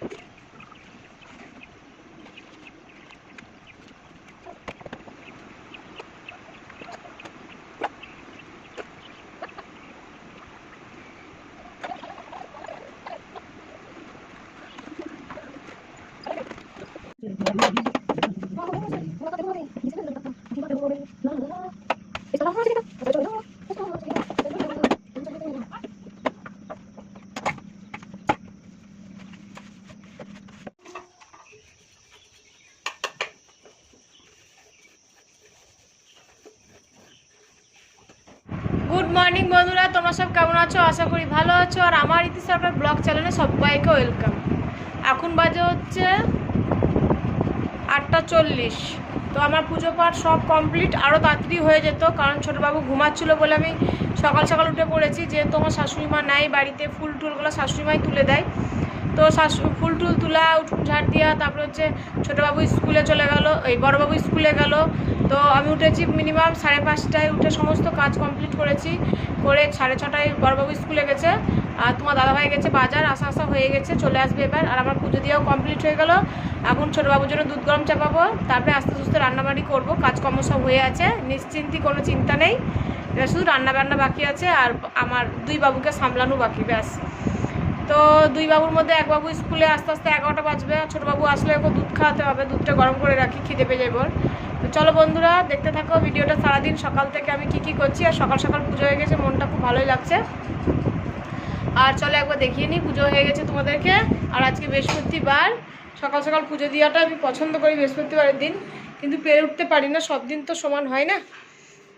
Good morning বন্ধুরা, তোমরা সব কেমন আছো? আশা করি ভালো আছো। আর আমার ইতি সরকার ব্লগ চ্যানেলে সবাইকে ওয়েলকাম। এখন বাজে হচ্ছে 8:40। তো আমার পুজো পাঠ সব কমপ্লিট। আরও তাড়াতাড়ি হয়ে যেত, কারণ ছোটোবাবু ঘুমাচ্ছিলো বলে আমি সকাল সকাল উঠে পড়েছি। যেহেতু আমার শাশুড়ি মা নাই বাড়িতে, ফুল টুলগুলো শাশুড়ি মাই তুলে দেয়। তো ফুল টুল তোলা, উঠুন ঝাড় দেওয়া, তারপরে হচ্ছে ছোটোবাবু স্কুলে চলে গেল, এই বড়োবাবু স্কুলে গেল। তো আমি উঠেছি মিনিমাম 5:30টায়, উঠে সমস্ত কাজ কমপ্লিট করেছি। করে 6:30টায় বড়োবাবু স্কুলে গেছে, আর তোমার দাদাভাই গেছে বাজার, আসা হয়ে গেছে, চলে আসবে এবার। আর আমার পুজো দিয়েও কমপ্লিট হয়ে গেল। এখন ছোটোবাবুর জন্য দুধ গরম চাপাবো, তারপরে আস্তে আস্তে রান্নাবাড়ি করবো। কাজকর্ম সব হয়ে আছে, নিশ্চিন্তি কোনো চিন্তা নেই। এবার শুধু রান্নাবান্না বাকি আছে, আর আমার দুই বাবুকে সামলানো বাকি, ব্যাস। তো দুই বাবুর মধ্যে এক বাবু স্কুলে আস্তে আস্তে 11টা বাজবে। ছোটো বাবু আসলে ওকে দুধ খাওয়াতে হবে, দুধটা গরম করে রাখি, খিদে পেয়ে যাবে ওর। তো চলো বন্ধুরা, দেখতে থাকো ভিডিওটা। সারাদিন সকাল থেকে আমি কি করছি, আর সকাল সকাল পুজো হয়ে গেছে, মনটা খুব ভালোই লাগছে। আর চলো একবার দেখিয়ে নিই, পুজো হয়ে গেছে তোমাদেরকে। আর আজকে বৃহস্পতিবার, সকাল সকাল পুজো দেওয়াটা আমি পছন্দ করি বৃহস্পতিবারের দিন, কিন্তু পেরে উঠতে পারি না, সব দিন তো সমান হয় না।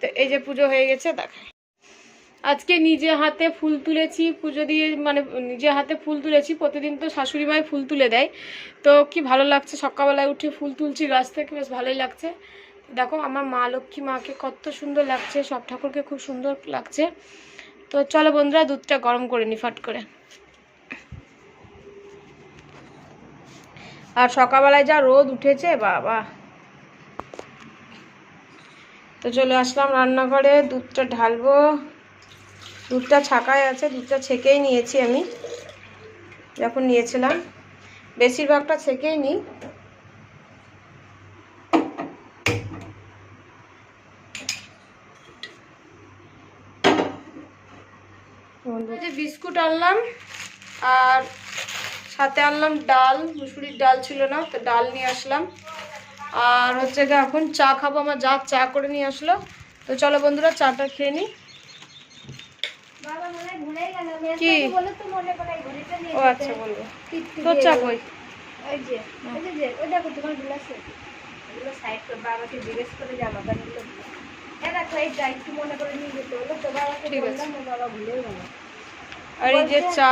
তো এই যে পুজো হয়ে গেছে, দেখায়। আজকে নিজে হাতে ফুল তুলেছি, পুজো দিয়ে মানে নিজে হাতে ফুল তুলেছি। প্রতিদিন তো শাশুড়ি মাই ফুল তুলে দেয়, তো কি ভালো লাগছে, সকালবেলায় উঠে ফুল তুলছি গাছ থেকে, বেশ ভালোই লাগছে। দেখো আমার মা লক্ষ্মী মাকে কত সুন্দর লাগছে, সব ঠাকুরকে খুব সুন্দর লাগছে। তো চলো বন্ধুরা, দুধটা গরম করে নি ফাট করে। আর সকালবেলায় যা রোদ উঠেছে বাবা। তো চলে আসলাম রান্নাঘরে, দুধটা ঢালবো। দুধটা ছাকায় আছে, দুধটা ছেঁকেই নিয়েছি আমি, যখন নিয়েছিলাম বেশিরভাগটা ছেঁকেই নিই। যে বিস্কুট আনলাম, আর সাথে আনলাম ডাল, মুসুরির ডাল ছিল না, তো ডাল নিয়ে আসলাম। আর হচ্ছে এখন চা খাবো, আমার যা চা করে নিয়ে আসলো। তো চলো বন্ধুরা, চাটা খেয়ে নিই। কি? ও আচ্ছা, বলবো। তোর চা কই? আর এই যে চা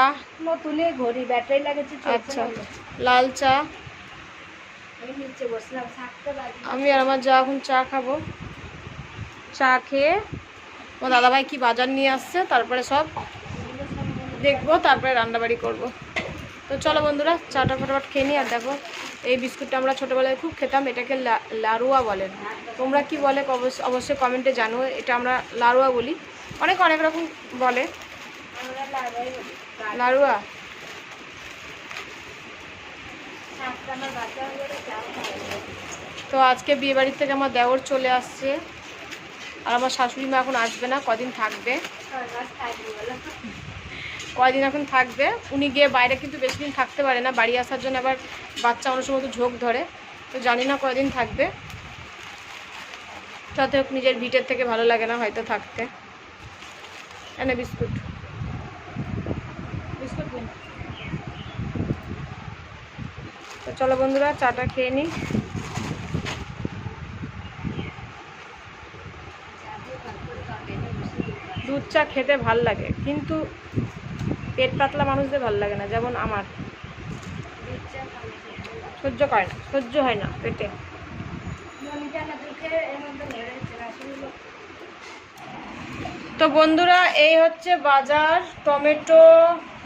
তুলে ঘড়ি ব্যাটারি লাগেছে। আচ্ছা, লাল চা। আমি আর আমার যা এখন চা খাবো। চা খেয়ে ও দাদাভাই কি বাজার নিয়ে আসছে, তারপরে সব দেখবো, তারপরে রান্নাবাড়ি করব। তো চলো বন্ধুরা, চাটা ফটাফট খেয়ে নিই। আর দেখো, এই বিস্কুটটা আমরা ছোটোবেলায় খুব খেতাম, এটাকে লারুয়া বলেন। তোমরা কি বলে অবশ্যই কমেন্টে জানো। এটা আমরা লারুয়া বলি, অনেক রকম বলে। লারুয়া। তো আজকে বিয়ে বাড়ির থেকে আমার দেওর চলে আসছে, আর আমার শাশুড়ি মা এখন আসবে না, কদিন থাকবে, কয়দিন এখন থাকবে। উনি গিয়ে বাইরে কিন্তু বেশি দিন থাকতে পারে না, বাড়ি আসার জন্য আবার বাচ্চা অনেক সময় তো ঝোঁক ধরে। তো জানি না কয়দিন থাকবে, তাতে হোক নিজের ভিটের থেকে ভালো লাগে না হয়তো থাকতে। এনে বিস্কুট বিস্কুট নিন। তো চলো বন্ধুরা, চাটা খেয়ে নিই। দুধ চা খেতে ভাল লাগে, কিন্তু পেট পাতলা মানুষদের ভাল লাগে না, যেমন আমার সহ্য হয় না পেটে। তো বন্ধুরা, এই হচ্ছে বাজার। টমেটো,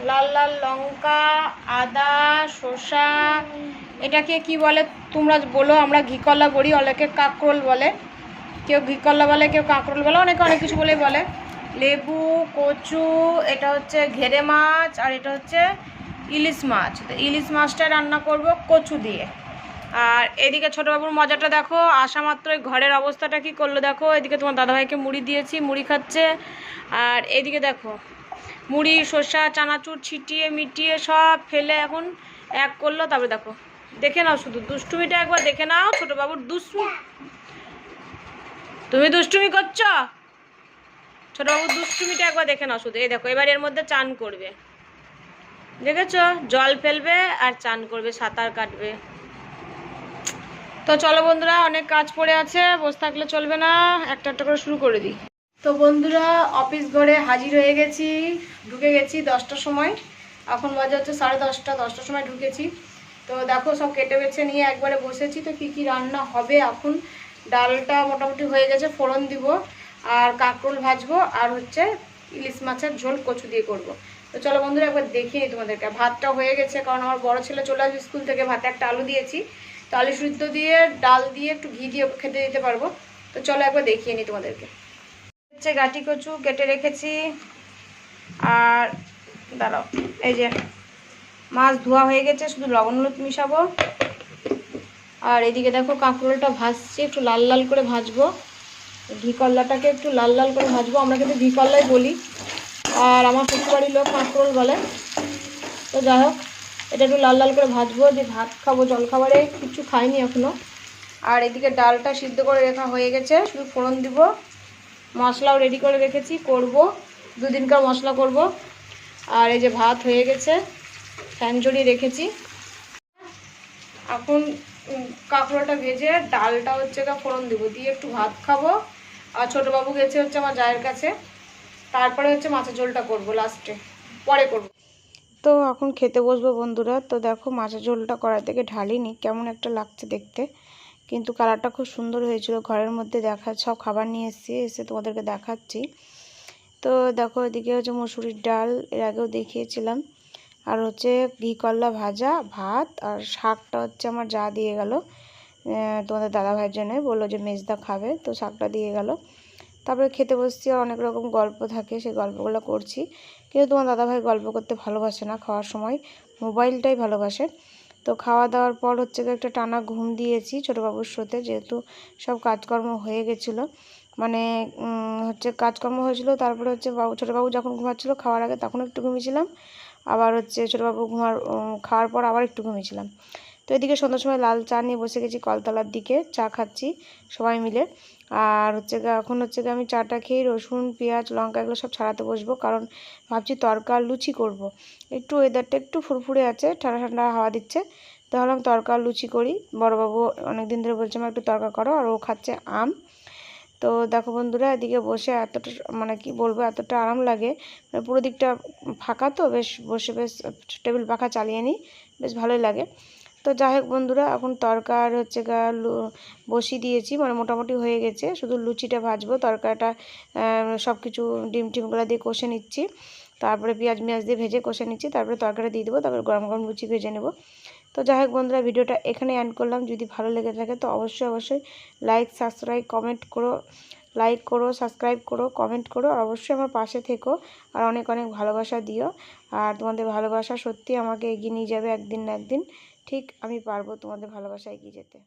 লাল লাল লঙ্কা, আদা, শসা, এটাকে কি বলে তোমরা বলো? আমরা ঘিকলা বলি, অনেকে কাঁকরোল বলে, কেউ ঘিকলা বলে, কেউ কাঁকরোল বলে, অনেক কিছু বলেই বলে। লেবু, কচু, এটা হচ্ছে ঘেরে মাছ, আর এটা হচ্ছে ইলিশ মাছ। তো ইলিশ মাছটা রান্না করব কচু দিয়ে। আর এদিকে ছোটোবাবুর মজাটা দেখো, আসা মাত্রই ঘরের অবস্থাটা কি করলো দেখো। এদিকে তোমার দাদাভাইকে মুড়ি দিয়েছি, মুড়ি খাচ্ছে। আর এদিকে দেখো মুড়ি শসা চানাচুর ছিটিয়ে মিটিয়ে সব ফেলে এখন এক করলো। তারপরে দেখো, দেখে নাও শুধু দুষ্টুমিটা একবার দেখে নাও। ছোটোবাবুর দুষ্টুমি, তুমি দুষ্টুমি করছো? ছোটোবাবুর দুষ্টুমিটা একবার দেখে নাও শুধু। এই দেখো এবার এর মধ্যে চান করবে, দেখেছো? জল ফেলবে আর চান করবে, সাঁতার কাটবে। তো চলো বন্ধুরা, অনেক কাজ পড়ে আছে, বসে থাকলে চলবে না, একটা একটা করে শুরু করে দিই। তো বন্ধুরা, অফিস ঘরে হাজির হয়ে গেছি, ঢুকে গেছি 10টার সময়। এখন বাজে হচ্ছে 10:30, 10টার সময় ঢুকেছি। তো দেখো সব কেটে বেছে নিয়ে একবারে বসেছি। তো কি কি রান্না হবে এখন? ডালটা মোটামুটি হয়ে গেছে, ফোড়ন দিব, আর কাঁকরোল ভাজবো, আর হচ্ছে ইলিশ মাছের ঝোল কচু দিয়ে করব। তো চলো বন্ধুরা একবার দেখিয়ে নিই তোমাদেরকে। ভাতটা হয়ে গেছে, কারণ আমার বড় ছেলে চলে আসবে স্কুল থেকে, ভাতে একটা আলু দিয়েছি। তো আলু সিদ্ধ দিয়ে ডাল দিয়ে একটু ঘি দিয়ে খেতে দিতে পারবো। তো চলো একবার দেখিয়ে নিই তোমাদেরকে। হচ্ছে গাটি কচু কেটে রেখেছি, আর দাঁড়াও, এই যে মাছ ধোয়া হয়ে গেছে, শুধু লবণ হলুদ মিশাবো। আর এদিকে দেখো কাঁকরোলটা ভাজছি, একটু লাল লাল করে ভাজবো। ঘি করলাটাকে একটু লাল লাল করে ভাজবো, আমরা কিন্তু ঘি করলাই বলি, আর আমার শ্বশুরবাড়ির লোক কাঁকরোল বলে। তো যাই হোক, এটা একটু লাল লাল করে ভাজবো, যে ভাত খাবো, জলখাবারে কিছু খাইনি এখনো। আর এদিকে ডালটা সিদ্ধ করে রাখা হয়ে গেছে, শুধু ফোড়ন দিব। মশলাও রেডি করে রেখেছি, করব 2 দিনকার মশলা করব। আর এই যে ভাত হয়ে গেছে, ফ্যান ঝরিয়ে রেখেছি। এখন কাঁকড়াটা ভেজে ডালটা হচ্ছে ফোড়ন দিব, দিয়ে একটু ভাত খাবো। আর ছোটোবাবু গেছে হচ্ছে আমার জায়ের কাছে, তারপরে হচ্ছে মাছের ঝোলটা করব লাস্টে, পরে করব। তো এখন খেতে বসবো বন্ধুরা। তো দেখো মাছের ঝোলটা কড়াই থেকে ঢালিনি, কেমন একটা লাগছে দেখতে, কিন্তু কালারটা খুব সুন্দর হয়েছিল। ঘরের মধ্যে সব খাবার নিয়ে এসে তোমাদেরকে দেখাচ্ছি। তো দেখো এদিকে হচ্ছে মসুরির ডাল, এর আগেও দেখিয়েছিলাম। আর হচ্ছে ঘি করলা ভাজা, ভাত, আর শাকটা হচ্ছে আমার যা দিয়ে গেল তোমাদের দাদাভাইয়ের জন্য, বললো যে মেজদা খাবে, তো শাকটা দিয়ে গেল। তারপরে খেতে বসছি, আর অনেক রকম গল্প থাকে, সেই গল্পগুলো করছি। কিন্তু তোমার দাদাভাই গল্প করতে ভালোবাসে না, খাওয়ার সময় মোবাইলটাই ভালোবাসে। তো খাওয়া দাওয়ার পর হচ্ছে একটা টানা ঘুম দিয়েছি ছোটোবাবুর সাথে, যেহেতু সব কাজকর্ম হয়ে গেছিলো। মানে হচ্ছে কাজকর্ম হয়েছিল, তারপরে হচ্ছে ছোটোবাবু যখন ঘুমাচ্ছিলো খাওয়ার আগে, তখন একটু ঘুমিয়েছিলাম। আবার হচ্ছে ছোটোবাবু খাওয়ার পর আবার একটু ঘুমিয়েছিলাম। তো এদিকে সন্ধ্যার সময় লাল চা নিয়ে বসে গেছি কলতলার দিকে, চা খাচ্ছি সবাই মিলে। আর হচ্ছে এখন হচ্ছে আমি চাটা খেয়ে রসুন পেঁয়াজ লঙ্কা এগুলো সব ছাড়াতে বসবো, কারণ ভাবছি তরকা লুচি করব। একটু ওয়েদারটা একটু ফুরফুরে আছে, ঠান্ডা ঠান্ডা হাওয়া দিচ্ছে, তাহলে আমি তরকা লুচি করি। বড়োবাবু অনেক দিন ধরে বলছে আমার একটু তরকা করো, আর ও খাচ্ছে আম। তো দেখো বন্ধুরা, এদিকে বসে এতটা মানে কি বলবো, এতটা আরাম লাগে, পুরো দিকটা ফাঁকা, তো বেশ বসে বেশ টেবিল পাখা চালিয়ে নিই, বেশ ভালোই লাগে। তো যাই হোক বন্ধুরা, এখন তরকার হচ্ছে বসিয়ে দিয়েছি, মানে মোটামুটি হয়ে গেছে, শুধু লুচিটা ভাজবো। তরকাটা সব কিছু ডিম টিমগুলো দিয়ে কষে নিচ্ছি, তারপরে পেঁয়াজ দিয়ে ভেজে কষে নিচ্ছি, তারপরে তরকাটা দিয়ে দেবো, তারপরে গরম গরম লুচি ভেজে নেব। তো যাই হোক বন্ধুরা, ভিডিওটা এখানে এন্ড করলাম। যদি ভালো লেগে থাকে তো অবশ্যই লাইক সাবস্ক্রাইব কমেন্ট করো, লাইক করো, সাবস্ক্রাইব করো, কমেন্ট করো, আর অবশ্যই আমার পাশে থেকো, আর অনেক অনেক ভালোবাসা দিও। আর তোমাদের ভালোবাসা সত্যি আমাকে এগিয়ে নিয়ে যাবে, একদিন না একদিন ঠিক আমি পারবো তোমাদের ভালোবাসা এগিয়ে যেতে।